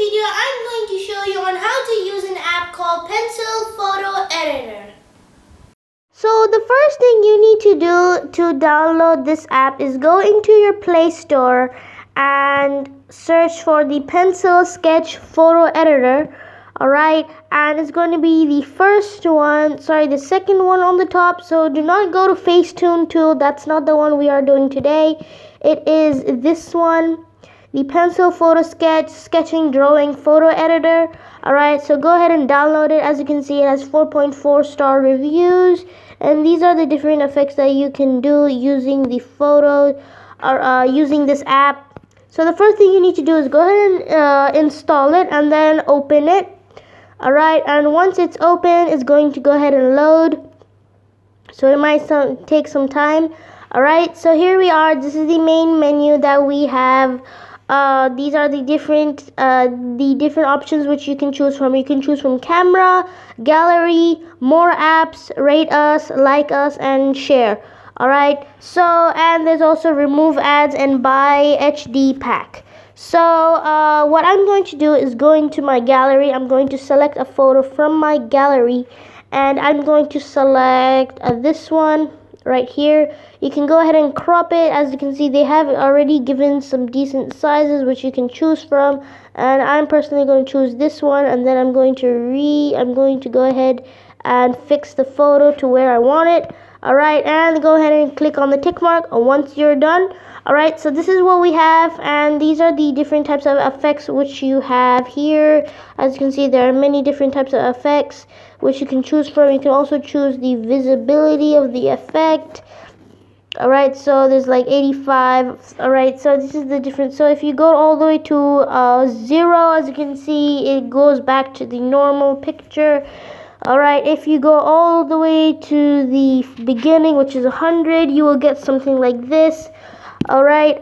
video, I'm going to show you on how to use an app called Pencil Photo Editor. So the first thing you need to do to download this app is go into your Play Store and search for the Pencil Sketch Photo Editor. Alright, and it's going to be the second one on the top. So do not go to Facetune tool. That's not the one we are doing today. It is this one, the Pencil Photo Sketching Drawing Photo Editor. Alright, so go ahead and download it. As you can see, it has 4.4 star reviews, and these are the different effects that you can do using the photo or using this app. So the first thing you need to do is go ahead and install it and then open it. Alright, and once it's open, it's going to go ahead and load. So it might take some time. Alright, so here we are. This is the main menu that we have. These are the different options which you can choose from. You can choose from camera, gallery, more apps, rate us, like us, and share. Alright, so and there's also remove ads and buy HD pack. So what I'm going to do is go into my gallery. I'm going to select a photo from my gallery, and I'm going to select this one right here. You can go ahead and crop it. As you can see, they have already given some decent sizes which you can choose from, and I'm personally going to choose this one, and then I'm going to go ahead and fix the photo to where I want it. Alright, and go ahead and click on the tick mark once you're done. Alright, so this is what we have, and these are the different types of effects which you have here. As you can see, there are many different types of effects which you can choose from. You can also choose the visibility of the effect. Alright, so there's like 85. Alright, so this is the different. So if you go all the way to 0, as you can see, it goes back to the normal picture. Alright, if you go all the way to the beginning, which is 100, you will get something like this. Alright,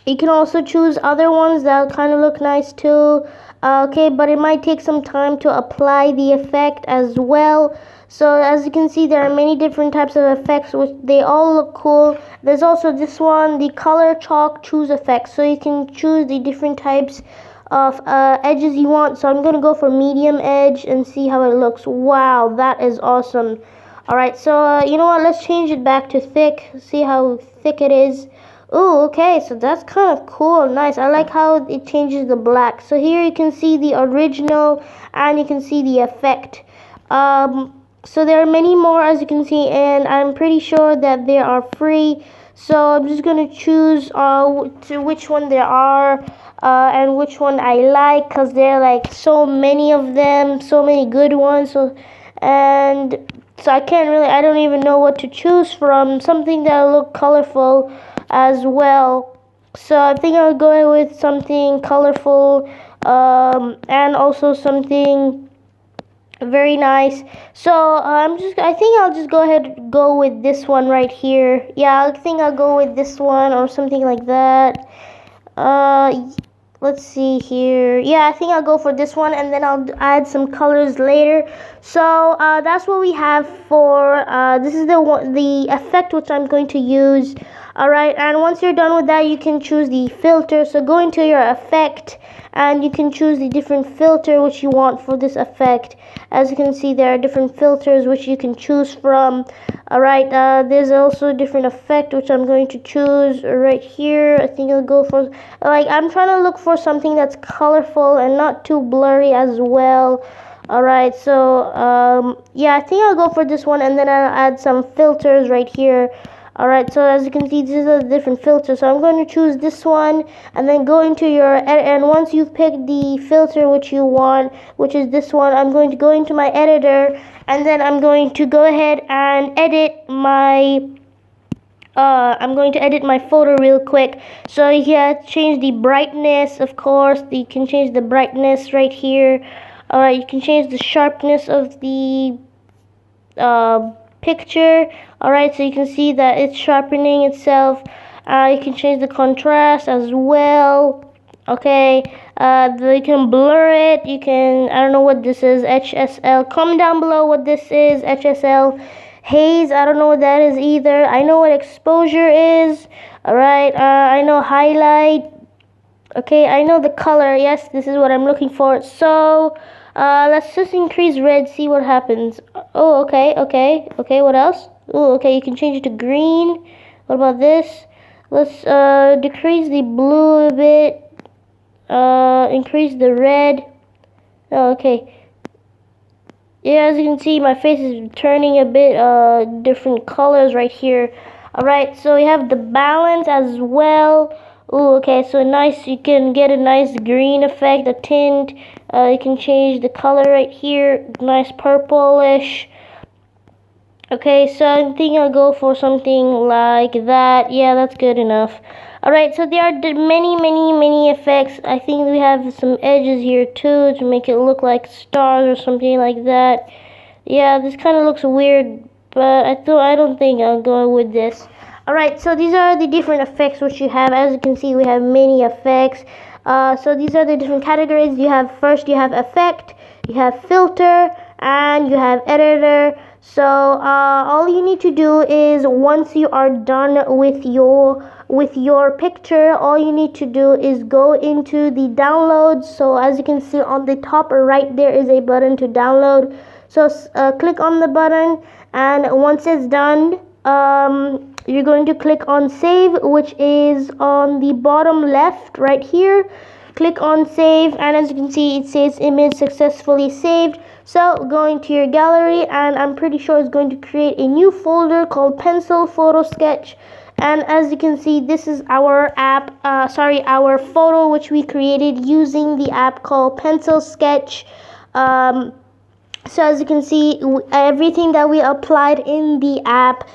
you can also choose other ones that kind of look nice too. Okay, but it might take some time to apply the effect as well. So as you can see, there are many different types of effects which they all look cool. There's also this one, the color chalk choose effect. So you can choose the different types of edges you want. So I'm going to go for medium edge and see how it looks. Wow, that is awesome. Alright, so you know what, let's change it back to thick. See how thick it is. Oh, okay, so that's kind of cool. Nice. I like how it changes the black. So here you can see the original and you can see the effect. So there are many more, as you can see, and I'm pretty sure that they are free. So I'm just going to choose which one there are and which one I like, because there are like so many of them, so many good ones. So I don't even know what to choose from. Something that will look colorful as well. So I think I'll go with something colorful and also something very nice. So I think I'll just go ahead and go with this one right here. Yeah, I think I'll go with this one or something like that. Let's see here. Yeah, I think I'll go for this one, and then I'll add some colors later. So that's what we have for this is the effect which I'm going to use. Alright, and once you're done with that, you can choose the filter. So go into your effect and you can choose the different filter which you want for this effect. As you can see, there are different filters which you can choose from. Alright, there's also a different effect which I'm going to choose right here. I think I'll go for, I'm trying to look for something that's colorful and not too blurry as well. Alright, so yeah, I think I'll go for this one, and then I'll add some filters right here. Alright, so as you can see, these are the different filters. So I'm going to choose this one and then go into your edit. And once you've picked the filter which you want, which is this one, I'm going to go into my editor, and then I'm going to go ahead and edit my photo real quick. So yeah, change the brightness, of course. You can change the brightness right here. Alright, you can change the sharpness of the picture. Alright, so you can see that it's sharpening itself. You can change the contrast as well. Okay, you can blur it. You can, I don't know what this is, HSL. Comment down below what this is, HSL. Haze, I don't know what that is either. I know what exposure is. Alright, I know highlight. Okay, I know the color. Yes, this is what I'm looking for. So, let's just increase red, see what happens. Oh, okay, what else? Oh, okay, you can change it to green. What about this? Let's decrease the blue a bit. Increase the red. Oh, okay. Yeah, as you can see, my face is turning a bit different colors right here. Alright, so we have the balance as well. Ooh, okay, so nice, you can get a nice green effect, a tint. You can change the color right here, nice purplish. Okay, so I think I'll go for something like that. Yeah, that's good enough. Alright, so there are many effects. I think we have some edges here too to make it look like stars or something like that. Yeah, this kind of looks weird, but I don't think I'll go with this. Alright, so these are the different effects which you have. As you can see, we have many effects. So these are the different categories. You have effect, you have filter, and you have editor. So all you need to do is, once you are done with your picture, all you need to do is go into the downloads. So as you can see on the top right, there is a button to download. So click on the button, and once it's done, you're going to click on save, which is on the bottom left right here. Click on save, and as you can see, it says image successfully saved. So going to your gallery, and I'm pretty sure it's going to create a new folder called Pencil Photo Sketch. And as you can see, this is our app, our photo which we created using the app called Pencil Sketch. So as you can see, everything that we applied in the app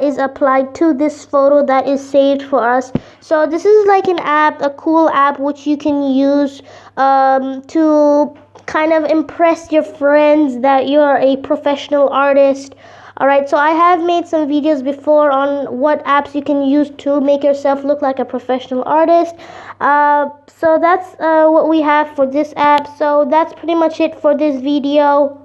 is applied to this photo that is saved for us. So this is like an app, a cool app which you can use to kind of impress your friends that you're a professional artist. Alright, so I have made some videos before on what apps you can use to make yourself look like a professional artist. So that's what we have for this app. So that's pretty much it for this video.